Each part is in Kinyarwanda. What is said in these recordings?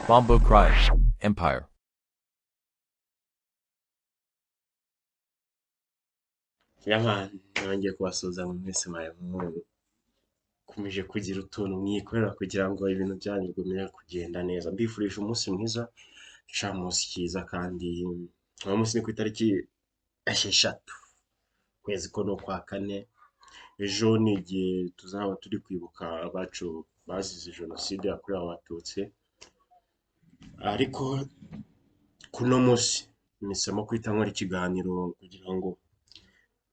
Bombo Cry, Empire. Y'abantu nongeye kubasuhuza mu minsi komeje kugira utuntu mwikorera kugira ngo ibintu byanyu bigumye kugenda neza. Mbifurije umunsi mwiza, camunsi cyiza kandi uwo munsi ni ku itariki 6 kwezi ko no kwa kane. Ejo ni igihe tuzaba turi kwibuka abacu bazize jenoside yakorewe abatutsi, ariko kuno munsi nisemo kwita nkora ikiganiro kugira ngo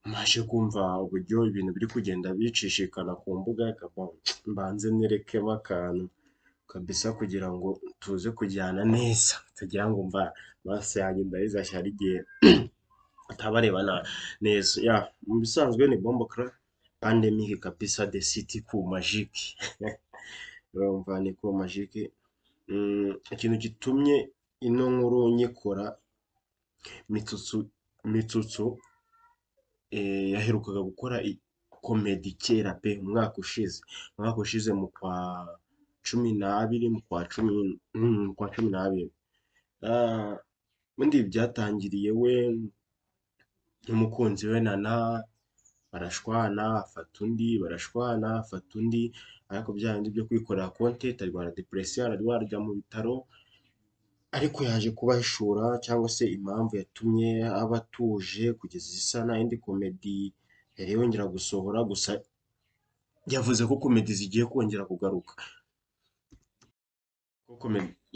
mbashe kumva uburyo ibintu biri kugenda bicishikana ku mbuga, mbanze nerekemo akantu kabisa kugira ngo tuze kujyana neza, tutagira ngo amaso yanjye ndayizashya ari igihe atabarebana neza. Mu bisanzwe ni Bombo Cry pandemic kabisa, the city ku magique urumva ni ku magique. Ikintu gitumye ino nkuru nyikora, Mitsutsu yaherukaga gukora komedi kera pe, umwaka ushize mu kwa 12 ubundi byatangiriye we n'umukunzi we Nana barashwana afata undi, ariko bya bindi byo kwikorera content, arwara depression, ararwara mu bitaro, ariko yaje kubahishura cyangwa se impamvu yatumye aba atuje kugeza isa nta yindi komedi yari yongera gusohora. Gusa yavuze ko komedi zigiye kongera kugaruka,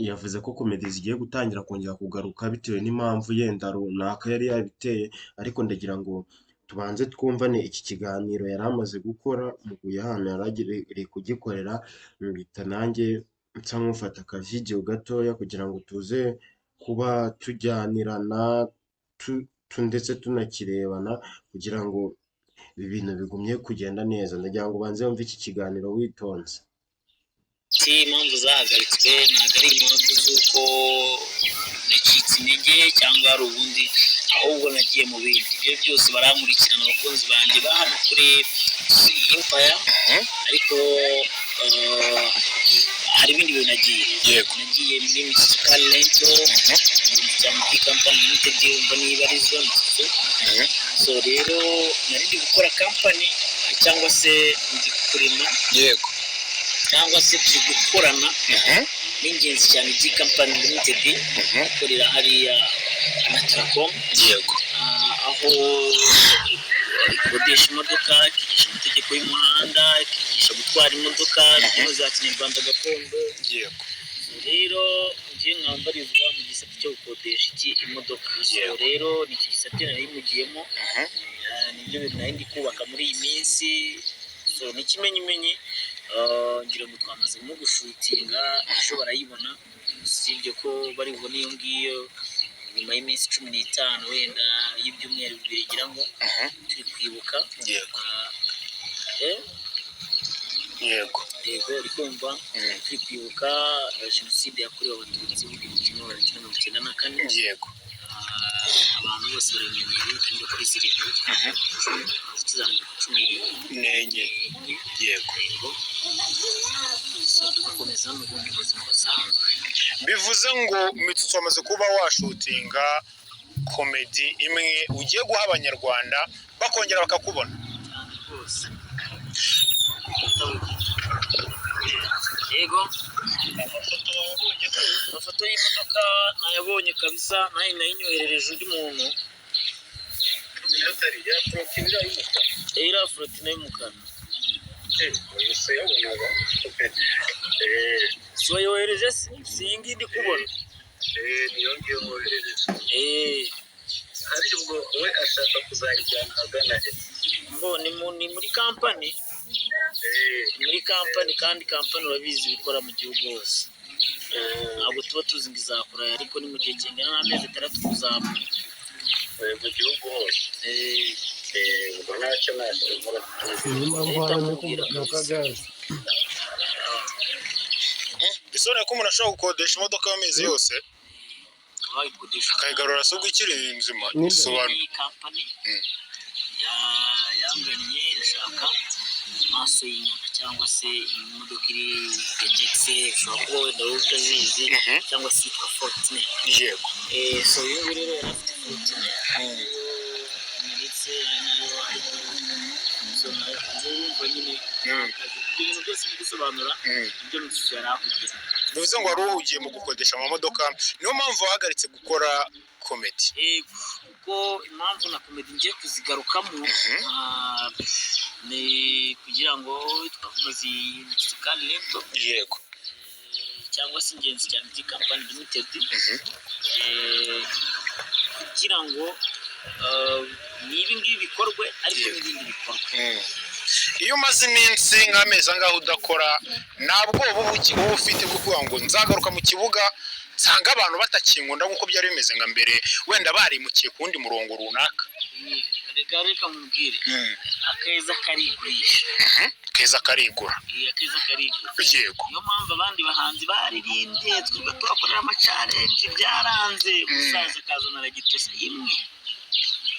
yavuze ko komedi zigiye gutangira kongera kugaruka bitewe n'impamvu yenda runaka yari yabiteye. Ariko ndagira ngo tubanze twumvane iki kiganiro yari amaze gukora mu gihe hano yari kugikorera, mbita nanjye nsa nk'ufata akavidewo gatoya kugira ngo tuze kuba tujyanirana ndetse tunakirebana kugira ngo ibi bintu bigumye kugenda neza. Ndagira ngo ubanze wumve iki kiganiro witonze. Impamvu zahagaritswe ntabwo ari impamvu z'uko nacitse intege cyangwa hari ubundi, ahubwo nagiye mu bindi. Ibyo byose barankurikirana abakunzi banjye ba hano kuri Empire, ariko hari ibindi bintu nagiye muri Mitsutsu Rento, cyangwa muri company limited, umva niba ari zo Mitsutsu. So rero nari ndi gukora company cyangwa se ndi kurema cyangwa se turi gukorana n'ingenzi cyane by'i company limited ikorera hariya na Tracom, aho ikodesha imodoka, ikigisha amategeko y'umuhanda, ikigisha gutwara imodoka za kinyarwanda gakondo. Rero ngiye mwambarizwa mu gisate cyo gukodesha imodoka. Rero ni iki gisate nari mugiyemo, nibyo bintu nari ndi kubaka muri iyi minsi. So n'ikimenyimenyi ngira ngo twamaze no gushutinga, ejo barayibona, usibye ko bari bubone iyo ngiyo nyuma y'iminsi 15 wenda y'ibyumweru 2 ngira ngo turi kwibuka. Yego rikumva turi kwibuka jenoside yakorewe abatutsi mu 1994. Abantu bose baramenyereye kandi kuri zirindwi tuzamura 14. Gukomeza mu bundi buzima busanzwe. Bivuze ngo Mitsutsu amaze kuba washutinga komedi imwe ugiye guha abanyarwanda bakongera bakakubona rwose. Yego, amafoto y'imodoka nayabonye kabisa, nayo nayinyoherereje undi muntu. Iriya Fortuna y'umukara. Si wayohereje se? Si iyi ngiyi ndi kubona? Niyo ngiyo woherereje. Hari ubwo we ashaka kuzayijyana agana he? Ni muri kampani. Muri kampani, kandi kampani urabizi bikora mu gihugu hose. Ntabwo tuba tuzi ngo izakora, ariko ni mu gihe kingana n'amezi 3 kuzamuka mu gihugu hose. Ubwo ntacyo nashobora bisone ko umuntu ashobora gukodesha imodoka y'amezi yose akayigarura se ubwo ikiri nzima. Iyi kampani yangannye irashaka amaso y'inyuma cyangwa se imodoka iri PTX ushobora kuba wenda wowe utazizi cyangwa se yitwa Fortuner. yego So uyu nguyu rero yari afite Fortuner ndetse nayo ariko so nayo nyine ibintu byose byo gusobanura ibyo Mitsutsu yari ahugiye. bivuze ngo wari uhugiye mu gukodesha amamodoka niyo mpamvu wahagaritse gukora komedi. Kuko impamvu na komedi ngiye kuzigarukamo ni kugira ngo twavuze Mitsutsu kandi Lento yego cyangwa se ingenzi cyane muri Company Limited kugira ngo niba ngibi bikorwe ariko n'ibindi bikorwe. iyo umaze iminsi nk'amezi angahe udakora ntabwo uba ufite bwo kuvuga ngo nzagaruka mu kibuga nsanga abantu batakinkunda nk'uko byari bimeze nka mbere wenda barimukiye ku wundi murongo runaka. Reka mubwire akeza karigurisha keza karigura akeza karigura yego niyo mpamvu abandi bahanzi baririmbye twebwe tubakorera amacalenji byaranze umusaza akazana gitose imwe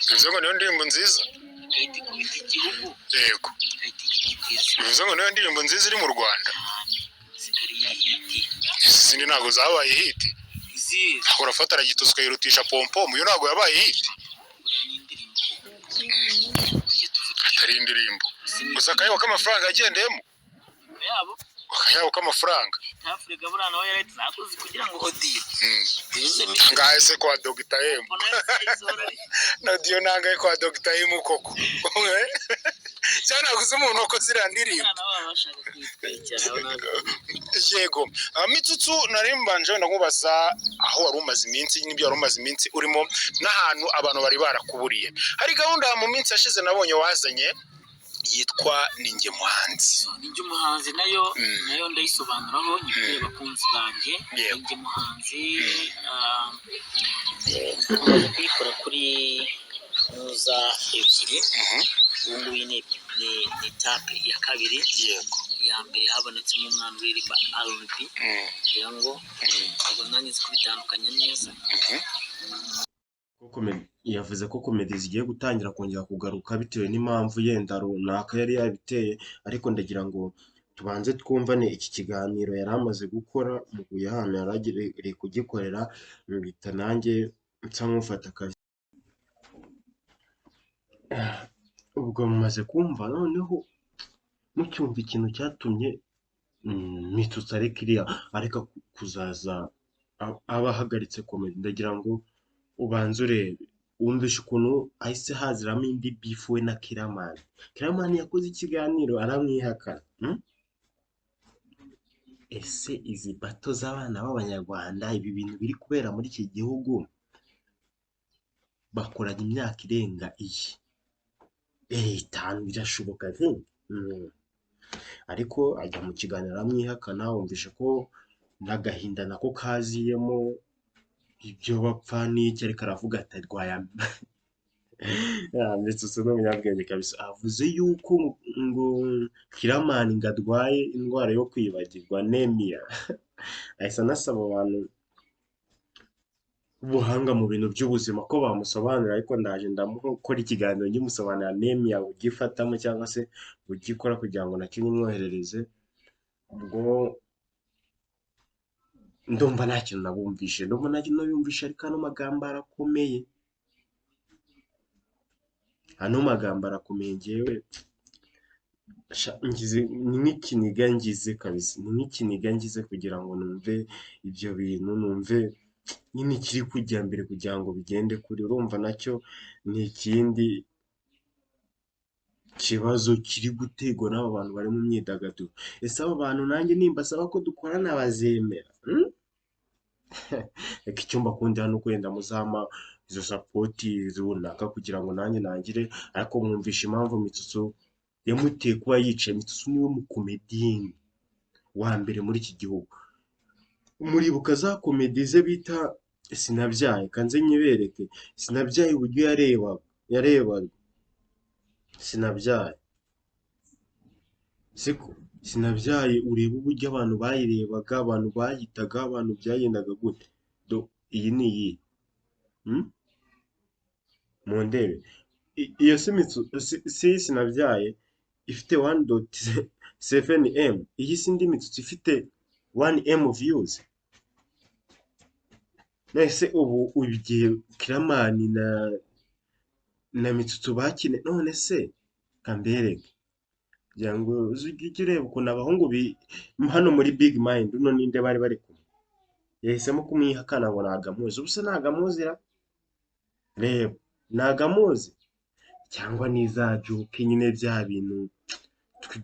bivuze ngo niyo ndirimbo nziza gahita ikubita igihugu yego gahita igiteza bivuze ngo niyo ndirimbo nziza iri mu Rwanda zikariye hiti izindi ntabwo zabaye hiti izi urafata aragitose ukayirutisha pompomu iyo ntabwo yabaye hiti atari indirimbo gusa akayabo k'amafaranga yagendeyemo akayabo k'amafaranga Afrika buriya nawe yari zakoze kugira ngo odiyo ngahe se kwa Dr. M nodiyo nangahe kwa Dr. M koko cyane gusa umuntu uko ziriya ndirimbo yego Mitsutsu nari mbanje wenda nkubaza aho wari umaze iminsi n'ibyo wari umaze iminsi urimo n'ahantu abantu bari barakuburiye hari gahunda mu minsi yashize nabonye wazanye yitwa Ninjye Muhanzi. Ninjye Muhanzi nayo ndayisobanuraho nyibwire bakunzi banjye. Ninjye Muhanzi tumaze kuyikora kuri muza ebyiri ubu ngubu ni etape ya kabiri yego iya mbere habonetsemo umwana uririmba R&B kugira ngo abonanye kubitandukanya neza. yavuze ko komedi zigiye gutangira kongera kugaruka bitewe n'impamvu yenda runaka yari yabiteye ariko ndagira ngo tubanze twumvane iki kiganiro yari amaze gukora mu gihe ahantu yari agiye kugikorera mbita nanjye nsa nk'ufata akazi ubwo mumaze kumva noneho mucyumva ikintu cyatumye Mitsutsu areka kuzaza aba ahagaritse komedi ndagira ngo ubanze urebe wumvishe ukuntu ahise haziramo indi bifu we na Kiramani yakoze ikiganiro aramwihakana ese izi bato z'abana b'abanyarwanda ibi bintu biri kubera muri iki gihugu bakoranye imyaka irenga iyi 5 birashoboka ariko ajya mu kiganiro aramwihakana wumvishe ko n'agahinda nako kaziyemo ibyo bapfa n'iki ariko aravuga ati rwaya Mitsutsu n'umunyabwenge kabisa avuze yuko ngo Kiramani ngo arwaye indwara yo kwibagirwa anemia ahise anasaba abantu ubuhanga mu bintu by'ubuzima ko bamusobanurira ariko ndaje ndamukora ikiganiro ngimusobanurira anemia ugifatamo cyangwa se ugikora kugira ngo nacyo nimwoherereze ubwo ndumva nta kintu nabumvishe ariko ano magambo arakomeye ngewe ni nk'ikiniga ngize kugira ngo numve ibyo bintu numve nyine kiri kujya mbere kugira ngo bigende kuri urumva nacyo ni ikindi kibazo kiri gutegwa n'aba bantu bari mu myidagaduro ese aba bantu nanjye nimbasaba ko dukorana bazemera reka icyumba kundi hano kwenda muzama izo sapoti runaka kugira ngo nanjye nangire ariko mwumvisha impamvu Mitsutsu yamuteye kuba yicaye Mitsutsu niwe mukomediyeni wa mbere muri iki gihugu muribuka za komedi ze bita Sinabyaye kanze nyibereke Sinabyaye uburyo yarebaga Sinabyaye siko Sinabyaye ureba uburyo abantu bayirebaga abantu bayitaga abantu byagendaga gute iyi ni iyi mu ndebe iyo Sinabyaye ifite 7M, iyi si indi mitsutsu ifite 1M views. Nese ubu igihe Kiramani na mitsutsu bakine, none se kambereke kugira ngo ujye ureba ukuntu abahungu hano muri Big Mind, uno ninde bari kumwe, yahisemo kumwihakana ngo nagamuzi. Ubuse nagamuzira, reba nagamuzi, cyangwa nizajuke nyine bya bintu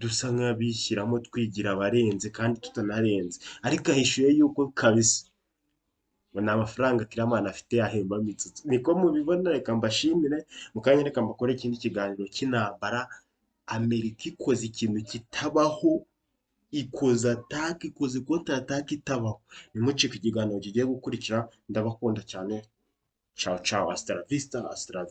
dusa nk'abishyiramo twigira abarenze kandi tutanarenze, ariko ahishuye yuko kabisa ngo nta mafaranga Kiramani afite yahemba mitsutsu. Niko mubibona? Reka mbashimire, mu kanya reka mbakore ikindi kiganiro cy'intambara. Amerika ikoze ikintu kitabaho, ikoze ataka, ikoze kontra ataka itabaho. Nimucike ikiganiro kigiye gukurikira, ndabakunda cyane. Ciao ciao, hasta la vista, hasta la vista.